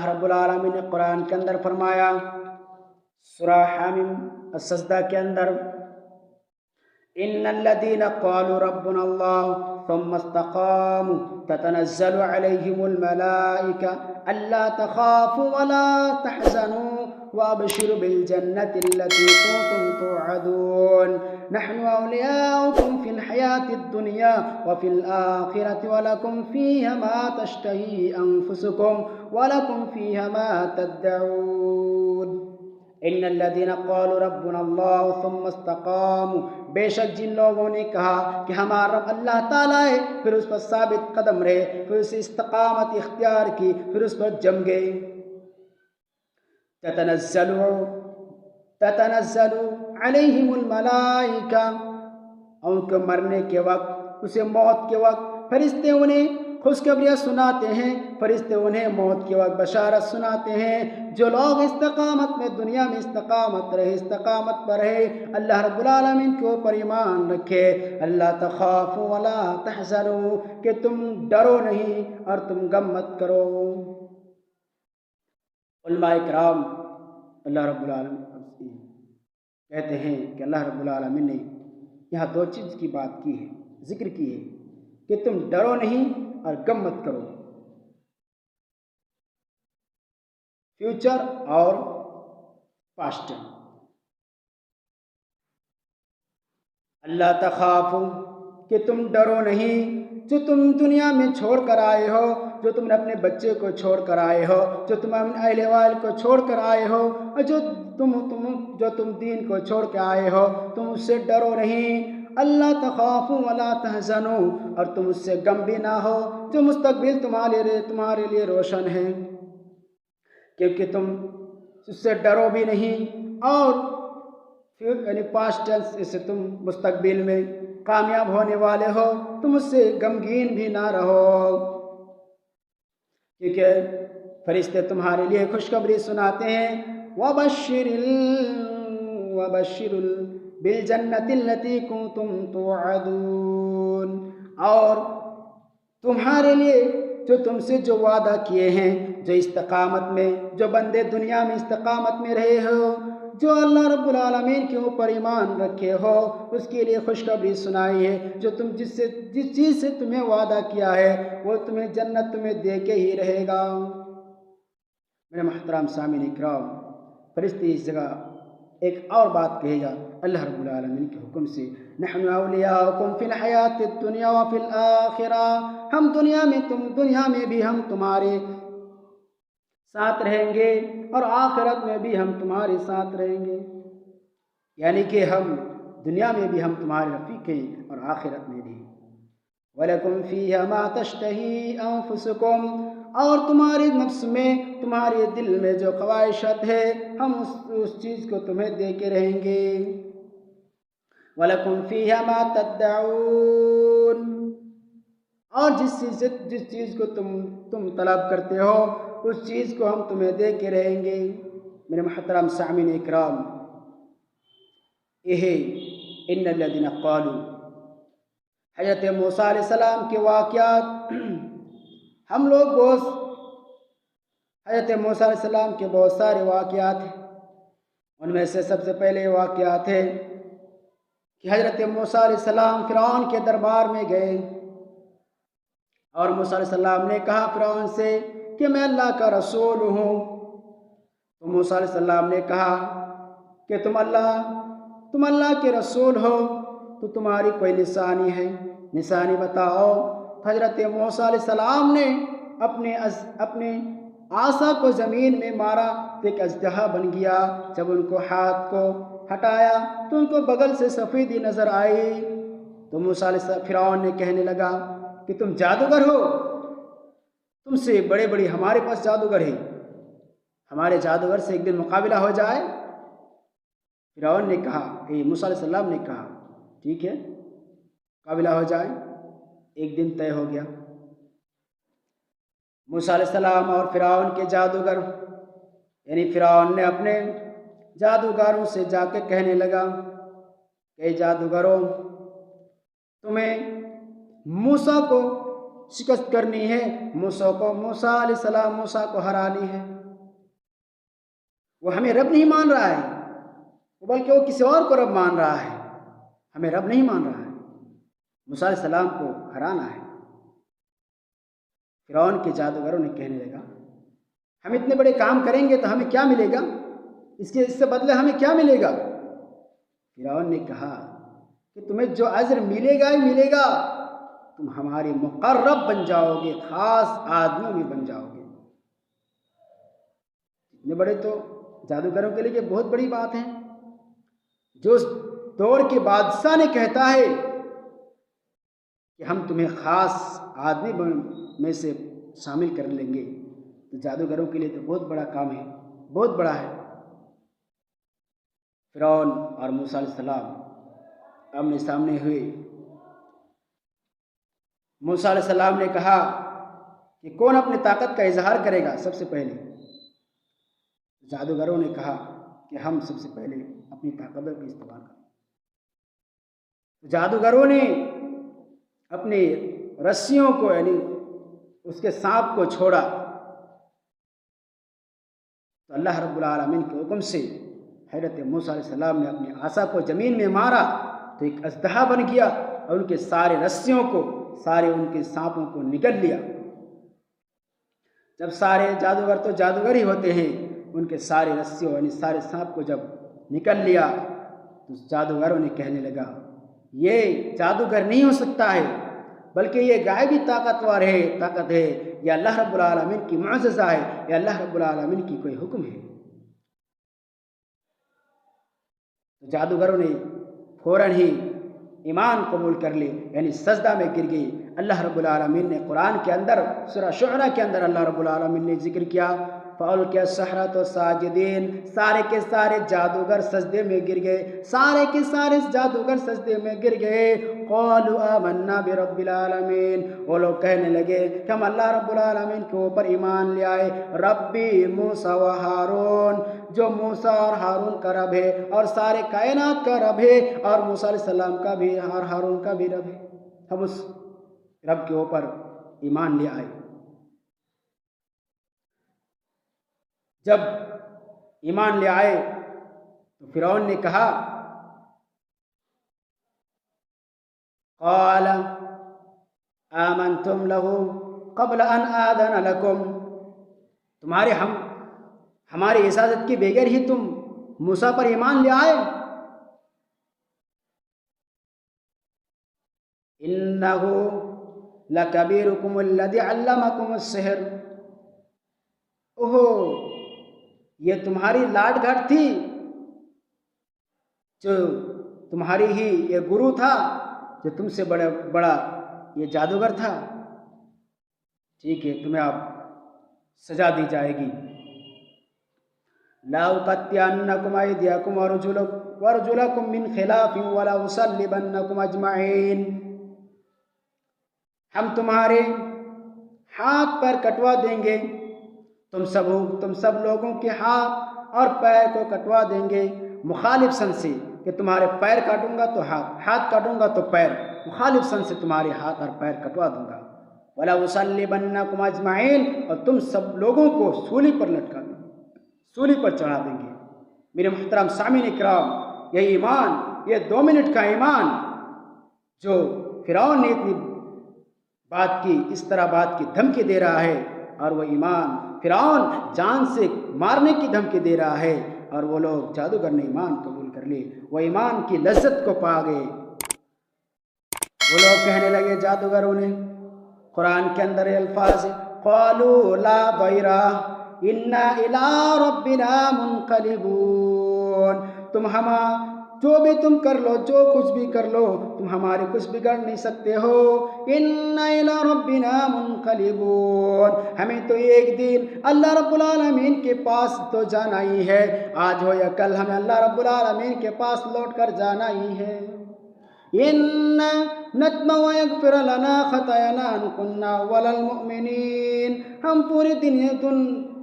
رب العالمین نے قرآن کے اندر فرمایا سورہ حامیم السجدہ کے اندر ان الذين قالوا ربنا الله ثم استقاموا تتنزل عليهم الملائكة ألا تخافوا ولا تحزنوا وابشروا بالجنة التي كنتم توعدون نحن أولياؤكم في الحياة الدنيا وفي الآخرة ولكم فيها ما تشتهي أنفسكم ولكم فيها ما تدعون ان الذين قالوا ربنا الله ثم استقاموا بے شک جن لوگوں نے کہا کہ ہمارا رب اللہ تعالیٰ ہے پھر اس پر ثابت قدم رہے، پھر اس استقامت اختیار کی، پھر اس پر جم گئے. تتنزل علیہم الملائکہ، ان کے مرنے کے وقت، اسے موت کے وقت فرشتے انہیں خوشخبریاں سناتے ہیں، فرشتے انہیں موت کے وقت بشارت سناتے ہیں. جو لوگ استقامت میں دنیا میں استقامت پر رہے، اللہ رب العالمین کے اوپر ایمان رکھے، اللہ تخافوا ولا تحزنوا، کہ تم ڈرو نہیں اور تم غم مت کرو. علماء کرام اللہ رب العالمین کہتے ہیں کہ اللہ رب العالمین نے یہاں دو چیز کی بات کی ہے، ذکر کی ہے کہ تم ڈرو نہیں اور غم مت کرو. فیوچر اور پاسٹ. اللہ تخافو کہ تم ڈرو نہیں، جو تم دنیا میں چھوڑ کر آئے ہو، جو تم نے اپنے بچے کو چھوڑ کر آئے ہو، جو تم اپنے اہل وائل کو چھوڑ کر آئے ہو، اور جو تم دین کو چھوڑ کے آئے ہو، تم اس سے ڈرو نہیں. اللہ تخافوا ولا تحزنوا، اور تم اس سے غم بھی نہ ہو، جو مستقبل تمہارے لیے روشن ہے، کیونکہ تم اس سے ڈرو بھی نہیں، اور یعنی پاسٹ ٹینس سے تم مستقبل میں کامیاب ہونے والے ہو، تم اس سے غمگین بھی نہ رہو، کیونکہ فرشتے تمہارے لیے خوشخبری سناتے ہیں. وَبَشِّرِ بِالْجَنَّةِ الَّتِي كُنْتُمْ تُوعَدُونَ، اور تمہارے لیے جو تم سے جو وعدہ کیے ہیں، جو استقامت میں، جو بندے دنیا میں استقامت میں رہے ہو، جو اللہ رب العالمین کے اوپر ایمان رکھے ہو، اس کے لیے خوشخبری سنائی ہے. جو تم جس چیز سے تمہیں وعدہ کیا ہے وہ تمہیں جنت تمہیں دے کے ہی رہے گا. میرے محترم سامعین اکرام، فرشتے اس جگہ ایک اور بات کہے گا اللہ رب العالمین کے حکم سے. نحن اولیاؤکم فی الحیات الدنیا وفی الآخرہ، ہم دنیا میں بھی ہم تمہارے ساتھ رہیں گے اور آخرت میں بھی ہم تمہارے ساتھ رہیں گے. یعنی کہ ہم دنیا میں بھی ہم تمہارے رفیق ہیں اور آخرت میں بھی. وَلَكُمْ فِيهَا مَا تَشْتَهِي أَنفُسُكُمْ، اور تمہارے نفس میں، تمہارے دل میں جو خواہشات ہے، ہم اس چیز کو تمہیں دے کے رہیں گے. وَلَكُمْ فِيهَا مَا تَدَّعُونَ، اور جس چیز کو تم طلب کرتے ہو اس چیز کو ہم تمہیں دے کے رہیں گے. میرے محترم سامعین اکرام، یہ ان الذین قالوا، حضرت موسیٰ علیہ السلام کے واقعات، ہم لوگ حضرت موسیٰ علیہ السلام کے بہت سارے واقعات ہیں. ان میں سے سب سے پہلے واقعات ہے کہ حضرت موسیٰ علیہ السلام فرعون کے دربار میں گئے، اور موسیٰ علیہ السلام نے کہا فرعون سے کہ میں اللہ کا رسول ہوں. تو موسیٰ علیہ السلام نے کہا کہ تم اللہ کے رسول ہو تو تمہاری کوئی نشانی ہے، نشانی بتاؤ. حضرت موسیٰ علیہ السلام نے اپنے عصا کو زمین میں مارا تو ایک اژدہا بن گیا. جب ان کو ہاتھ کو ہٹایا تو ان کو بغل سے سفیدی نظر آئی. تو موسیٰ علیہ السلام فرعون نے کہنے لگا کہ تم جادوگر ہو، تم سے بڑے ہمارے پاس جادوگر ہے، ہمارے جادوگر سے ایک دن مقابلہ ہو جائے. فرعون نے کہا، موسیٰ علیہ السلام نے کہا ٹھیک ہے مقابلہ ہو جائے. ایک دن طے ہو گیا. موسیٰ علیہ السلام اور فرعون کے جادوگر، یعنی فرعون نے اپنے جادوگروں سے جا کے کہنے لگا کہ جادوگروں، تمہیں موسیٰ کو شکست کرنی ہے، موسیٰ علیہ السلام موسیٰ کو ہرانی ہے۔ وہ ہمیں رب نہیں مان رہا ہے، بلکہ وہ کسی اور کو رب مان رہا ہے، ہمیں رب نہیں مان رہا ہے، موسیٰ علیہ السلام کو ہرانا ہے۔ فرعون کے جادوگروں نے کہنے لگا ہم اتنے بڑے کام کریں گے تو ہمیں کیا ملے گا، اس سے بدلے ہمیں کیا ملے گا؟ فرعون نے کہا کہ تمہیں جو اجر ملے گا ہی ملے گا، تم ہمارے مقرب بن جاؤ گے، خاص آدمیوں میں بن جاؤ گے۔ اتنے بڑے تو جادوگروں کے لیے بہت بڑی بات ہے۔ جو اس دور کے بادشاہ نے کہتا ہے کہ ہم تمہیں خاص آدمی میں سے شامل کر لیں گے، تو جادوگروں کے لیے تو بہت بڑا کام ہے، بہت بڑا ہے۔ فرعون اور موسیٰ علیہ السلام آمنے سامنے ہوئے۔ موسیٰ علیہ السلام نے کہا کہ کون اپنی طاقت کا اظہار کرے گا سب سے پہلے؟ جادوگروں نے کہا کہ ہم سب سے پہلے اپنی طاقتوں کا استعمال کریں۔ جادوگروں نے اپنی رسیوں کو یعنی اس کے سانپ کو چھوڑا، تو اللہ رب العالمین کے حکم سے حضرت موسیٰ علیہ السلام نے اپنے عصا کو زمین میں مارا تو ایک اژدہا بن گیا اور ان کے سارے رسیوں کو، سارے ان کے سانپوں کو نگل لیا۔ جب سارے جادوگر تو جادوگر ہی ہوتے ہیں، ان کے سارے رسیوں یعنی سارے سانپ کو جب نکل لیا تو جادوگروں نے کہنے لگا یہ جادوگر نہیں ہو سکتا ہے، بلکہ یہ غائبی طاقت ہے، یہ اللہ رب العالمین کی معجزہ ہے، یہ اللہ رب العالمین کی کوئی حکم ہے۔ تو جادوگروں نے فوراً ہی ایمان قبول کر لی، یعنی سجدہ میں گر گئی۔ اللہ رب العالمین نے قرآن کے اندر سورہ شعراء کے اندر اللہ رب العالمین نے ذکر کیا فَأُلْقِيَ السَّحَرَةُ سَاجِدِينَ، سارے کے سارے جادوگر سجدے میں گر گئے، سارے کے سارے جادوگر سجدے میں گر گئے۔ قَالُوا آمَنَّا بِرَبِّ الْعَالَمِينَ، وہ لوگ کہنے لگے کہ ہم اللہ رب العالمین کے اوپر ایمان لے آئے۔ ربی موسیٰ و ہارون، جو موسیٰ اور ہارون کا رب ہے اور سارے کائنات کا رب ہے، اور موسیٰ علیہ السلام کا بھی اور ہارون کا بھی رب ہے، ہم اس رب کے اوپر ایمان لے آئے۔ جب ایمان لے آئے تو فرعون نے کہا قال آمنتم له قبل ان آذن لكم، ہماری اجازت کے بغیر ہی تم موسیٰ پر ایمان لے آئے؟ انه لکبیرکم الذی علمکم السحر، اوہو یہ تمہاری لاٹ گھٹ تھی، جو تمہاری ہی یہ گرو تھا، جو تم سے بڑا یہ جادوگر تھا، ٹھیک ہے تمہیں اب سزا دی جائے گی۔ لَأُقَطِّعَنَّكُمْ أَيْدِيَكُمْ وَأَرْجُلَكُمْ مِنْ خِلَافٍ وَلَأُصَلِّبَنَّكُمْ أَجْمَعِينَ، ہم تمہارے ہاتھ پیر کٹوا دیں گے، تم سب لوگوں کے ہاتھ اور پیر کو کٹوا دیں گے مخالف سن سے، کہ تمہارے پیر کاٹوں گا تو ہاتھ کاٹوں گا تو پیر، مخالف سن سے تمہارے ہاتھ اور پیر کٹوا دوں گا۔ وَلَأُصَلِّبَنَّكُمْ أَجْمَعِينَ، اور تم سب لوگوں کو سولی پر لٹکا دیں گے، سولی پر چڑھا دیں گے۔ میرے محترم سامعین اکرام، یہ ایمان، یہ 2 منٹ کا ایمان جو فرعون نے اتنی بات کی، اس طرح بات کی دھمکی دے رہا ہے، اور وہ ایمان فرعون جان سے مارنے کی دھمکی دے رہا ہے، اور وہ لوگ جادوگر نے ایمان قبول کر لی، وہ ایمان کی لذت کو پا گئے۔ وہ لوگ کہنے لگے جادوگروں نے، قرآن کے اندر الفاظ قالوا لا ضیر انا الی ربنا منقلبون، جو بھی تم کر لو، جو کچھ بھی کر لو، تم ہمارے کچھ بگڑ نہیں سکتے ہو۔ اِنَّ إِلَىٰ رَبِّنَا مُنْقَلِبُونَ، ہمیں تو ایک دن اللہ رب العالمین کے پاس تو جانا ہی ہے، آج ہو یا کل ہمیں اللہ رب العالمین کے پاس لوٹ کر جانا ہی ہے۔ إِنَّا نَطْمَعُ أَن يَغْفِرَ لَنَا خَطَايَانَا أَن كُنَّا أَوَّلَ الْمُؤْمِنِينَ، ہم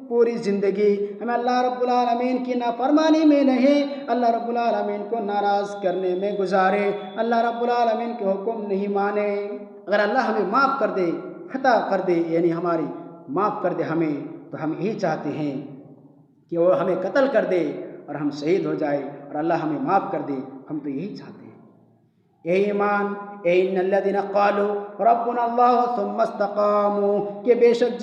پوری زندگی ہمیں اللہ رب العالمین کی نافرمانی میں نہیں، اللہ رب العالمین کو ناراض کرنے میں گزارے، اللہ رب العالمین کے حکم نہیں مانے۔ اگر اللہ ہمیں معاف کر دے خطا کر دے، یعنی ہماری معاف کر دے ہمیں، تو ہم یہی چاہتے ہیں کہ وہ ہمیں قتل کر دے اور ہم شہید ہو جائے اور اللہ ہمیں معاف کر دے، ہم تو یہی چاہتے ہیں۔ اے ایمان، اے ان الذین قالوا ربنا اللہ ثم استقاموا، کہ بے شک